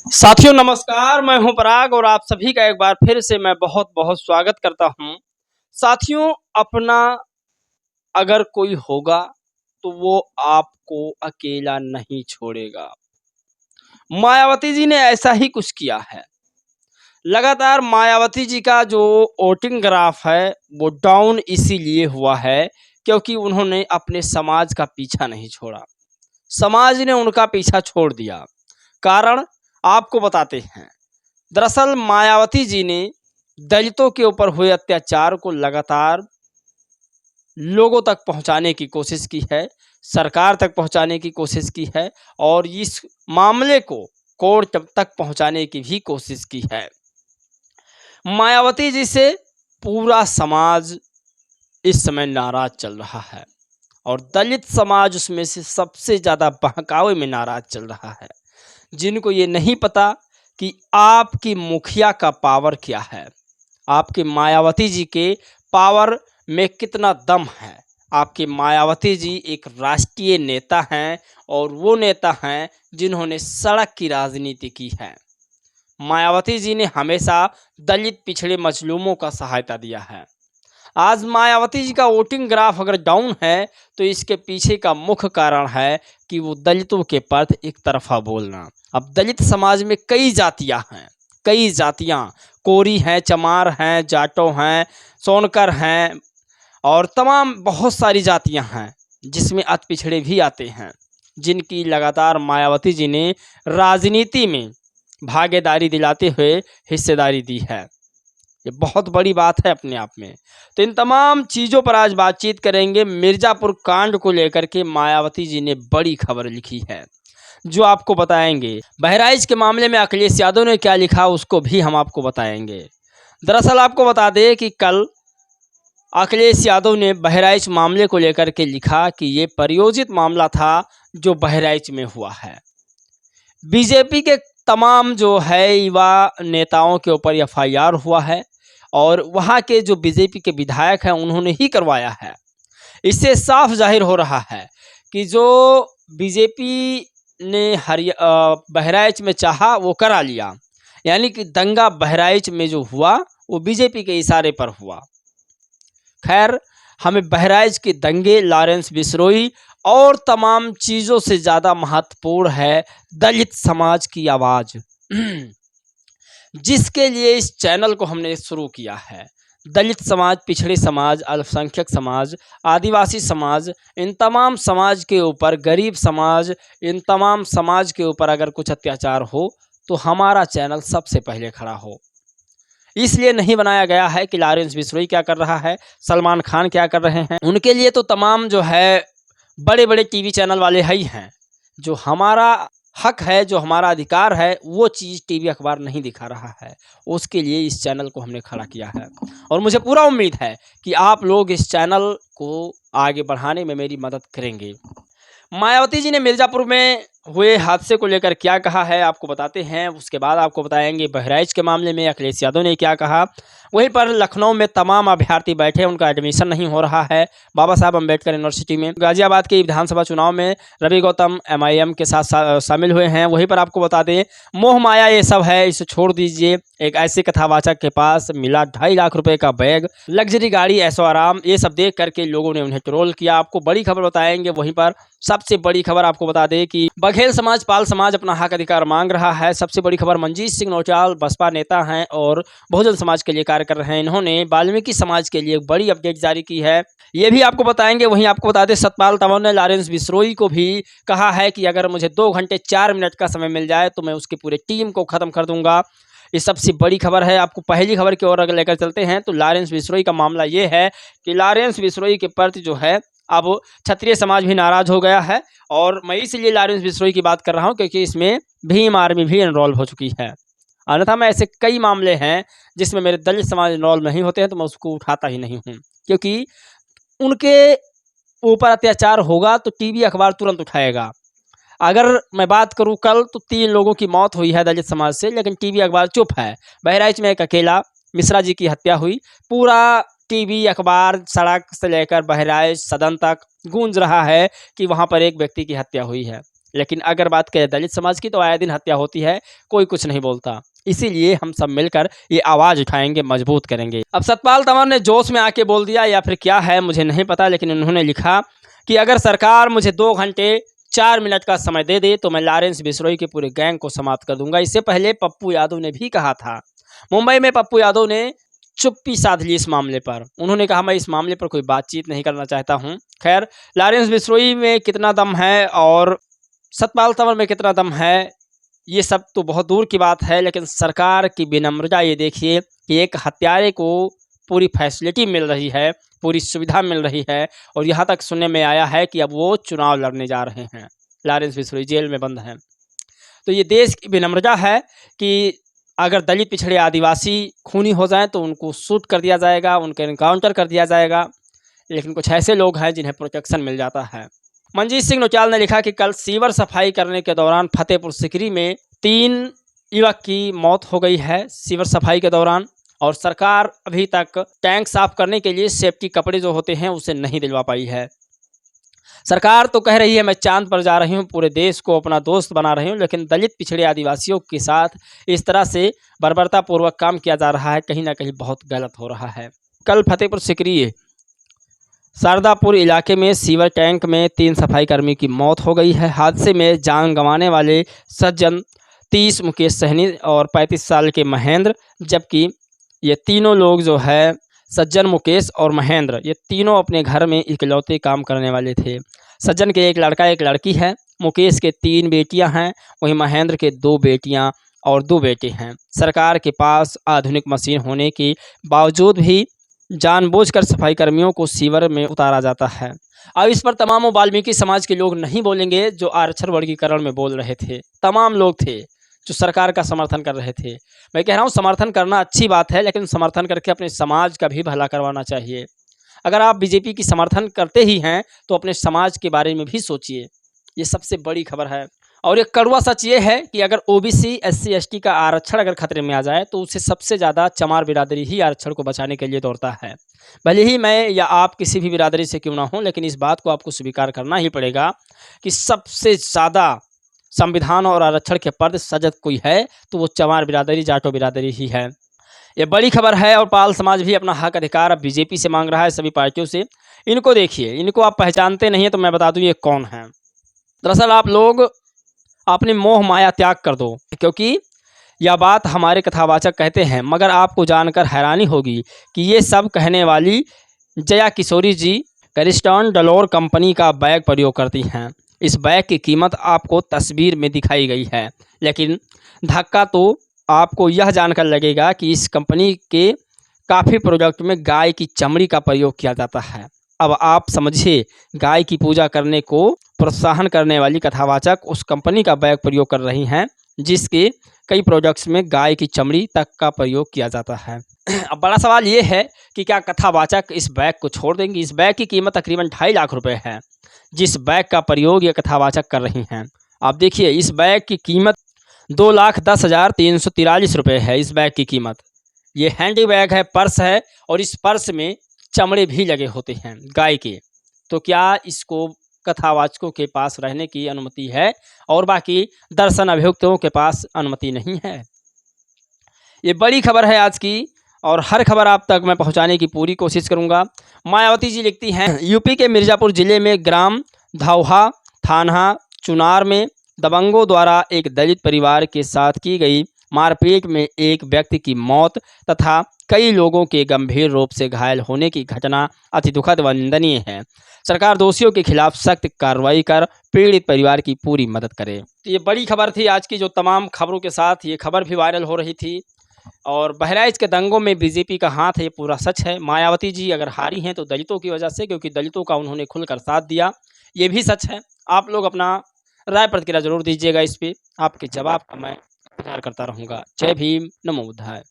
साथियों नमस्कार, मैं हूं पराग और आप सभी का एक बार फिर से मैं बहुत बहुत स्वागत करता हूं। साथियों, अपना अगर कोई होगा तो वो आपको अकेला नहीं छोड़ेगा। मायावती जी ने ऐसा ही कुछ किया है। लगातार मायावती जी का जो वोटिंग ग्राफ है वो डाउन इसीलिए हुआ है क्योंकि उन्होंने अपने समाज का पीछा नहीं छोड़ा। समाज ने उनका पीछा छोड़ दिया। कारण आपको बताते हैं। दरअसल मायावती जी ने दलितों के ऊपर हुए अत्याचार को लगातार लोगों तक पहुंचाने की कोशिश की है, सरकार तक पहुंचाने की कोशिश की है और इस मामले को कोर्ट तक पहुंचाने की भी कोशिश की है। मायावती जी से पूरा समाज इस समय नाराज चल रहा है और दलित समाज उसमें से सबसे ज़्यादा बहकावे में नाराज चल रहा है। जिनको ये नहीं पता कि आपकी मुखिया का पावर क्या है, आपके मायावती जी के पावर में कितना दम है। आपके मायावती जी एक राष्ट्रीय नेता हैं और वो नेता हैं जिन्होंने सड़क की राजनीति की है। मायावती जी ने हमेशा दलित पिछड़े मजलूमों का सहायता दिया है। आज मायावती जी का वोटिंग ग्राफ अगर डाउन है तो इसके पीछे का मुख्य कारण है कि वो दलितों के प्रति एक तरफा बोलना। अब दलित समाज में कई जातियां हैं, कई जातियां, कोरी हैं, चमार हैं, जाटो हैं, सोनकर हैं और तमाम बहुत सारी जातियां हैं जिसमें अति पिछड़े भी आते हैं, जिनकी लगातार मायावती जी ने राजनीति में भागीदारी दिलाते हुए हिस्सेदारी दी है। ये बहुत बड़ी बात है अपने आप में। तो इन तमाम चीज़ों पर आज बातचीत करेंगे। मिर्ज़ापुर कांड को लेकर के मायावती जी ने बड़ी खबर लिखी है जो आपको बताएंगे। बहराइच के मामले में अखिलेश यादव ने क्या लिखा उसको भी हम आपको बताएंगे। दरअसल आपको बता दें कि कल अखिलेश यादव ने बहराइच मामले को लेकर के लिखा कि ये परियोजित मामला था जो बहराइच में हुआ है। बीजेपी के तमाम जो है युवा नेताओं के ऊपर एफआईआर हुआ है और वहाँ के जो बीजेपी के विधायक हैं उन्होंने ही करवाया है। इससे साफ जाहिर हो रहा है कि जो बीजेपी ने बहराइच में चाहा वो करा लिया, यानी कि दंगा बहराइच में जो हुआ वो बीजेपी के इशारे पर हुआ। खैर, हमें बहराइच के दंगे, लॉरेंस बिश्नोई और तमाम चीज़ों से ज़्यादा महत्वपूर्ण है दलित समाज की आवाज़ जिसके लिए इस चैनल को हमने शुरू किया है। दलित समाज, पिछड़े समाज, अल्पसंख्यक समाज, आदिवासी समाज, इन तमाम समाज के ऊपर, गरीब समाज, इन तमाम समाज के ऊपर अगर कुछ अत्याचार हो तो हमारा चैनल सबसे पहले खड़ा हो। इसलिए नहीं बनाया गया है कि लॉरेंस बिश्नोई क्या कर रहा है, सलमान खान क्या कर रहे हैं। उनके लिए तो तमाम जो है बड़े बड़े टीवी चैनल वाले ही हैं। जो हमारा हक है, जो हमारा अधिकार है, वो चीज़ टीवी अखबार नहीं दिखा रहा है। उसके लिए इस चैनल को हमने खड़ा किया है और मुझे पूरा उम्मीद है कि आप लोग इस चैनल को आगे बढ़ाने में मेरी मदद करेंगे। मायावती जी ने मिर्ज़ापुर में हुए हादसे को लेकर क्या कहा है आपको बताते हैं। उसके बाद आपको बताएंगे बहराइच के मामले में अखिलेश यादव ने क्या कहा। वहीं पर लखनऊ में तमाम अभ्यर्थी बैठे, उनका एडमिशन नहीं हो रहा है बाबा साहब अम्बेडकर यूनिवर्सिटी में। गाजियाबाद के विधानसभा चुनाव में रवि गौतम एमआईएम के साथ शामिल हुए हैं। वहीं पर आपको बता दें मोह माया ये सब है, इसे छोड़ दीजिए। एक ऐसे कथावाचक के पास मिला 2.5 लाख रुपए का बैग, लग्जरी गाड़ी, ऐशो आराम, ये सब देख करके लोगों ने उन्हें ट्रोल किया। आपको बड़ी खबर बताएंगे। वहीं पर सबसे बड़ी खबर आपको बता दें कि बघेल समाज, पाल समाज अपना हक अधिकार मांग रहा है। सबसे बड़ी खबर, मंजीत सिंह नौटियाल बसपा नेता हैं और बहुजन समाज के लिए कार्य कर रहे हैं। इन्होंने वाल्मीकि समाज के लिए एक बड़ी अपडेट जारी की है, ये भी आपको बताएंगे। वहीं आपको बता दें सतपाल तंवर ने लॉरेंस बिश्नोई को भी कहा है कि अगर मुझे 2 घंटे 4 मिनट का समय मिल जाए तो मैं उसकी पूरी टीम को ख़त्म कर दूंगा। ये सबसे बड़ी खबर है। आपको पहली खबर की ओर अगर लेकर चलते हैं तो लॉरेंस बिश्नोई का मामला ये है कि लॉरेंस बिश्नोई के प्रति जो है अब क्षत्रिय समाज भी नाराज हो गया है और मैं इसलिए लॉरेंस बिश्नोई की बात कर रहा हूँ क्योंकि इसमें भीम आर्मी भी इन्वॉल्व हो चुकी है। अन्यथा मैं ऐसे कई मामले हैं जिसमें मेरे दलित समाज इन्वॉल्व नहीं होते हैं तो मैं उसको उठाता ही नहीं हूँ, क्योंकि उनके ऊपर अत्याचार होगा तो टीवी अखबार तुरंत उठाएगा। अगर मैं बात करूं कल तो 3 लोगों की मौत हुई है दलित समाज से, लेकिन टीवी अखबार चुप है। बहराइच में एक अकेला मिश्रा जी की हत्या हुई, पूरा टीवी अखबार सड़क से लेकर बहराइच सदन तक गूंज रहा है कि वहां पर एक व्यक्ति की हत्या हुई है। लेकिन अगर बात करें दलित समाज की तो आए दिन हत्या होती है, कोई कुछ नहीं बोलता। इसीलिए हम सब मिलकर ये आवाज़ उठाएंगे, मजबूत करेंगे। अब सतपाल तंवर ने जोश में आके बोल दिया या फिर क्या है मुझे नहीं पता, लेकिन उन्होंने लिखा कि अगर सरकार मुझे 2 घंटे 4 मिनट का समय दे दे तो मैं लॉरेंस बिश्नोई के पूरे गैंग को समाप्त कर दूंगा। इससे पहले पप्पू यादव ने भी कहा था। मुंबई में पप्पू यादव ने चुप्पी साध ली इस मामले पर। उन्होंने कहा मैं इस मामले पर कोई बातचीत नहीं करना चाहता हूं। खैर, लॉरेंस बिश्नोई में कितना दम है और सतपाल तंवर में कितना दम है, ये सब तो बहुत दूर की बात है, लेकिन सरकार की विनम्रता ये देखिए कि एक हत्यारे को पूरी फैसिलिटी मिल रही है, पूरी सुविधा मिल रही है और यहाँ तक सुनने में आया है कि अब वो चुनाव लड़ने जा रहे हैं। लॉरेंस बिश्नोई जेल में बंद हैं। तो ये देश की विनम्रता है कि अगर दलित, पिछड़े, आदिवासी खूनी हो जाएं तो उनको शूट कर दिया जाएगा, उनका एनकाउंटर कर दिया जाएगा, लेकिन कुछ ऐसे लोग हैं जिन्हें प्रोटेक्शन मिल जाता है। मनजीत सिंह नौटियाल ने लिखा कि कल सीवर सफाई करने के दौरान फतेहपुर सिकरी में 3 युवक की मौत हो गई है सीवर सफाई के दौरान, और सरकार अभी तक टैंक साफ करने के लिए सेफ्टी कपड़े जो होते हैं उसे नहीं दिलवा पाई है। सरकार तो कह रही है मैं चांद पर जा रही हूँ, पूरे देश को अपना दोस्त बना रही हूँ, लेकिन दलित, पिछड़े, आदिवासियों के साथ इस तरह से बर्बरतापूर्वक काम किया जा रहा है, कहीं ना कहीं बहुत गलत हो रहा है। कल फतेहपुर सिकरी शारदापुर इलाके में सीवर टैंक में 3 सफाई कर्मी की मौत हो गई है। हादसे में जान गंवाने वाले सज्जन 30 मुकेश सहनी और 35 साल के महेंद्र, जबकि ये तीनों लोग जो है सज्जन, मुकेश और महेंद्र, ये तीनों अपने घर में इकलौते काम करने वाले थे। सज्जन के 1 लड़का 1 लड़की है, मुकेश के 3 बेटियां हैं, वहीं महेंद्र के 2 बेटियां और 2 बेटे हैं। सरकार के पास आधुनिक मशीन होने के बावजूद भी जानबूझकर सफाई कर्मियों को सीवर में उतारा जाता है। अब इस पर तमाम वाल्मीकि समाज के लोग नहीं बोलेंगे जो आरक्षण वर्गीकरण में बोल रहे थे। तमाम लोग थे जो सरकार का समर्थन कर रहे थे। मैं कह रहा हूँ समर्थन करना अच्छी बात है, लेकिन समर्थन करके अपने समाज का भी भला करवाना चाहिए। अगर आप बीजेपी की समर्थन करते ही हैं तो अपने समाज के बारे में भी सोचिए। ये सबसे बड़ी खबर है। और एक कड़वा सच ये है कि अगर ओबीसी, एससी, एसटी का आरक्षण अगर खतरे में आ जाए तो उसे सबसे ज़्यादा चमार बिरादरी ही आरक्षण को बचाने के लिए दौड़ता है। भले ही मैं या आप किसी भी बिरादरी से क्यों ना हो, लेकिन इस बात को आपको स्वीकार करना ही पड़ेगा कि सबसे ज़्यादा संविधान और आरक्षण के पर्द सजग कोई है तो वो चमार बिरादरी, जाटो बिरादरी ही है। ये बड़ी खबर है और पाल समाज भी अपना हक अधिकार अब बीजेपी से मांग रहा है, सभी पार्टियों से। इनको देखिए, इनको आप पहचानते नहीं है तो मैं बता दूं ये कौन है। दरअसल आप लोग अपनी मोह माया त्याग कर दो, क्योंकि यह बात हमारे कथावाचक कहते हैं, मगर आपको जानकर हैरानी होगी कि ये सब कहने वाली जया किशोरी जी क्रिस्टन डलोर कंपनी का बैग प्रयोग करती हैं। इस बैग की कीमत आपको तस्वीर में दिखाई गई है, लेकिन धक्का तो आपको यह जानकर लगेगा कि इस कंपनी के काफ़ी प्रोडक्ट में गाय की चमड़ी का प्रयोग किया जाता है। अब आप समझिए, गाय की पूजा करने को प्रोत्साहन करने वाली कथावाचक उस कंपनी का बैग प्रयोग कर रही हैं जिसके कई प्रोडक्ट्स में गाय की चमड़ी तक का प्रयोग किया जाता है। अब बड़ा सवाल ये है कि क्या कथावाचक इस बैग को छोड़ देंगी। इस बैग की कीमत तकरीबन 2.5 लाख रुपए है, जिस बैग का प्रयोग ये कथावाचक कर रही हैं। आप देखिए, इस बैग की कीमत 2,10,343 रुपये है। इस बैग की कीमत, ये हैंडी बैग है, पर्स है, और इस पर्स में चमड़े भी लगे होते हैं गाय के। तो क्या इसको कथावाचकों के पास रहने की अनुमति है और बाकी दर्शन अभियुक्तों के पास अनुमति नहीं है। ये बड़ी खबर है आज की, और हर खबर आप तक मैं पहुंचाने की पूरी कोशिश करूंगा। मायावती जी लिखती हैं, यूपी के मिर्ज़ापुर ज़िले में ग्राम धौहा थाना चुनार में दबंगों द्वारा एक दलित परिवार के साथ की गई मारपीट में एक व्यक्ति की मौत तथा कई लोगों के गंभीर रूप से घायल होने की घटना अति दुखद व निंदनीय है। सरकार दोषियों के खिलाफ सख्त कार्रवाई कर पीड़ित परिवार की पूरी मदद करे। तो ये बड़ी खबर थी आज की, जो तमाम खबरों के साथ ये खबर भी वायरल हो रही थी। और बहराइच के दंगों में बीजेपी का हाथ है, ये पूरा सच है। मायावती जी अगर हारी हैं तो दलितों की वजह से, क्योंकि दलितों का उन्होंने खुलकर साथ दिया, ये भी सच है। आप लोग अपना राय प्रतिक्रिया जरूर दीजिएगा इस पर, आपके जवाब का मैं इंतजार करता रहूँगा। जय भीम, नमो बुद्धाय।